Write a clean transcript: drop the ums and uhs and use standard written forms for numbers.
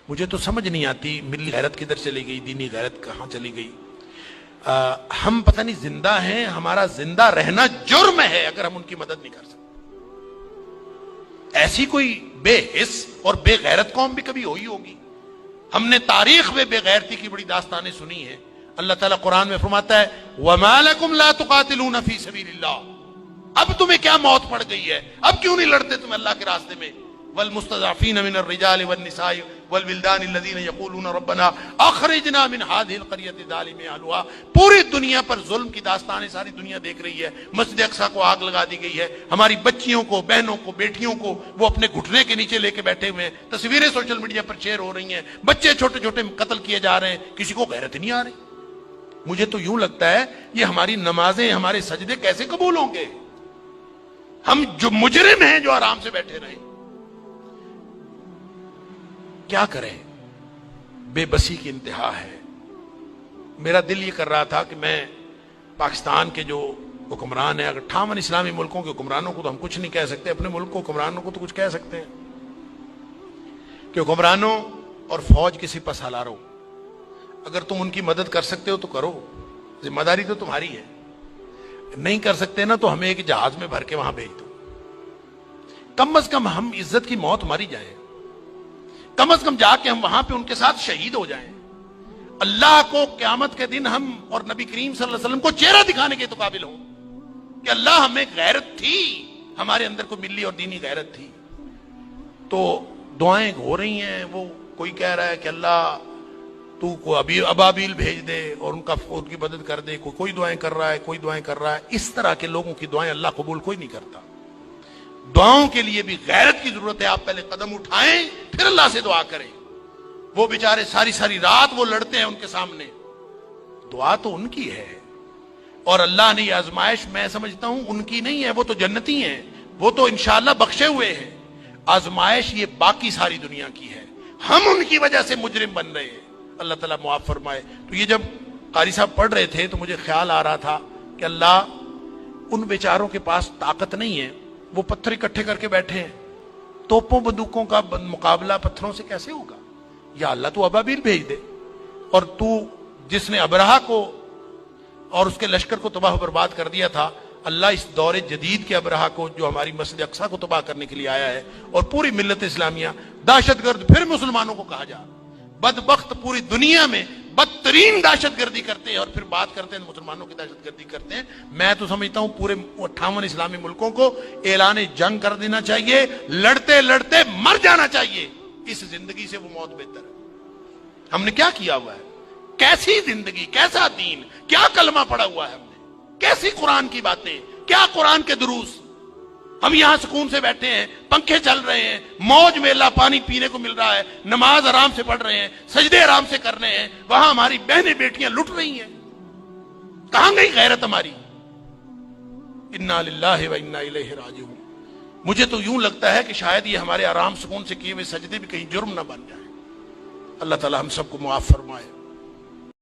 مجھے تو سمجھ نہیں آتی ملی غیرت کدھر چلی گئی، دینی غیرت کہاں چلی گئی۔ ہم پتہ نہیں زندہ ہیں، ہمارا زندہ رہنا جرم ہے اگر ہم ان کی مدد نہیں کر سکتے۔ ایسی کوئی بے حس اور بے غیرت قوم بھی کبھی ہوئی ہوگی؟ ہم نے تاریخ میں بے غیرتی کی بڑی داستانیں سنی ہیں۔ اللہ تعالیٰ قرآن میں فرماتا ہے وَمَا لَكُمْ لَا تُقَاتِلُونَ فِي سَبِيلِ اللَّهِ، اب تمہیں کیا موت پڑ گئی ہے، اب کیوں نہیں لڑتے تم اللہ کے راستے میں؟ وَالْمُسْتَضْعَفِينَ مِنَ الرِّجَالِ وَالنِّسَاءِ وَالْوِلْدَانِ الَّذِينَ يَقُولُونَ رَبَّنَا أَخْرِجْنَا مِنْ هَذِهِ الْقَرْيَةِ الظَّالِمِ أَهْلُهَا۔ پوری دنیا پر ظلم کی داستانیں ساری دنیا دیکھ رہی ہے۔ مسجد اقصیٰ کو آگ لگا دی گئی ہے، ہماری بچیوں کو، بہنوں کو، بیٹیوں کو وہ اپنے گھٹنے کے نیچے لے کے بیٹھے ہوئے ہیں، تصویریں سوشل میڈیا پر شیئر ہو رہی ہیں، بچے چھوٹے چھوٹے قتل کیے جا رہے ہیں، کسی کو غیرت نہیں آ رہی۔ مجھے تو یوں لگتا ہے یہ ہماری نمازیں، ہمارے سجدے کیسے قبول ہوں گے؟ ہم جو مجرم ہیں جو آرام سے بیٹھے رہیں، کیا کریں؟ بے بسی کی انتہا ہے۔ میرا دل یہ کر رہا تھا کہ میں پاکستان کے جو حکمران ہیں، اگر 58 اسلامی ملکوں کے حکمرانوں کو تو ہم کچھ نہیں کہہ سکتے، اپنے ملک کو حکمرانوں کو تو کچھ کہہ سکتے ہیں کہ حکمرانوں اور فوج کے سپہ سالاروں، اگر تم ان کی مدد کر سکتے ہو تو کرو، ذمہ داری تو تمہاری ہے۔ نہیں کر سکتے نا تو ہمیں ایک جہاز میں بھر کے وہاں بھیج دو، کم از کم ہم عزت کی موت ماری جائیں، کم از کم جا کے ہم وہاں پہ ان کے ساتھ شہید ہو جائیں، اللہ کو قیامت کے دن ہم اور نبی کریم صلی اللہ علیہ وسلم کو چہرہ دکھانے کے تو قابل ہوں کہ اللہ ہمیں غیرت تھی، ہمارے اندر کو ملی اور دینی غیرت تھی۔ تو دعائیں ہو رہی ہیں، وہ کوئی کہہ رہا ہے کہ اللہ تو کو ابابیل بھیج دے اور ان کی مدد کر دے، کوئی دعائیں کر رہا ہے، کوئی دعائیں کر رہا ہے۔ اس طرح کے لوگوں کی دعائیں اللہ قبول کوئی نہیں کرتا۔ دعاؤں کے لیے بھی غیرت کی ضرورت ہے، آپ پہلے قدم اٹھائیں پھر اللہ سے دعا کریں۔ وہ بیچارے ساری ساری رات وہ لڑتے ہیں ان کے سامنے، دعا تو ان کی ہے، اور اللہ نے یہ آزمائش میں سمجھتا ہوں ان کی نہیں ہے، وہ تو جنتی ہیں، وہ تو انشاءاللہ بخشے ہوئے ہیں۔ آزمائش یہ باقی ساری دنیا کی ہے، ہم ان کی وجہ سے مجرم بن رہے ہیں۔ اللہ تعالیٰ معاف فرمائے۔ تو یہ جب قاری صاحب پڑھ رہے تھے تو مجھے خیال آ رہا تھا کہ اللہ ان بیچاروں کے پاس طاقت نہیں ہے، وہ پتھر اکٹھے کر کے بیٹھے ہیں، توپوں بندوقوں کا مقابلہ پتھروں سے کیسے ہوگا؟ یا اللہ تو ابابیل بھیج دے، اور تو جس نے ابرہہ کو اور اس کے لشکر کو تباہ و برباد کر دیا تھا، اللہ اس دور جدید کے ابرہہ کو جو ہماری مسجد اقصیٰ کو تباہ کرنے کے لیے آیا ہے اور پوری ملت اسلامیہ دہشت گرد پھر مسلمانوں کو کہا جا، بدبخت پوری دنیا میں بدترین دہشت گردی کرتے ہیں اور پھر بات کرتے ہیں مسلمانوں کی دہشت گردی کرتے ہیں۔ میں تو سمجھتا ہوں پورے 58 اسلامی ملکوں کو اعلان جنگ کر دینا چاہیے، لڑتے لڑتے مر جانا چاہیے، اس زندگی سے وہ موت بہتر ہے۔ ہم نے کیا کیا ہوا ہے؟ کیسی زندگی، کیسا دین، کیا کلمہ پڑا ہوا ہے ہم نے، کیسی قرآن کی باتیں، کیا قرآن کے دروس۔ ہم یہاں سکون سے بیٹھے ہیں، پنکھے چل رہے ہیں، موج میں اللہ پانی پینے کو مل رہا ہے، نماز آرام سے پڑھ رہے ہیں، سجدے آرام سے کر رہے ہیں، وہاں ہماری بہنیں بیٹیاں لٹ رہی ہیں۔ کہاں گئی غیرت ہماری؟ انا للہ و انا الیہ راجعون۔ مجھے تو یوں لگتا ہے کہ شاید یہ ہمارے آرام سکون سے کیے ہوئے سجدے بھی کہیں جرم نہ بن جائیں۔ اللہ تعالی ہم سب کو معاف فرمائے۔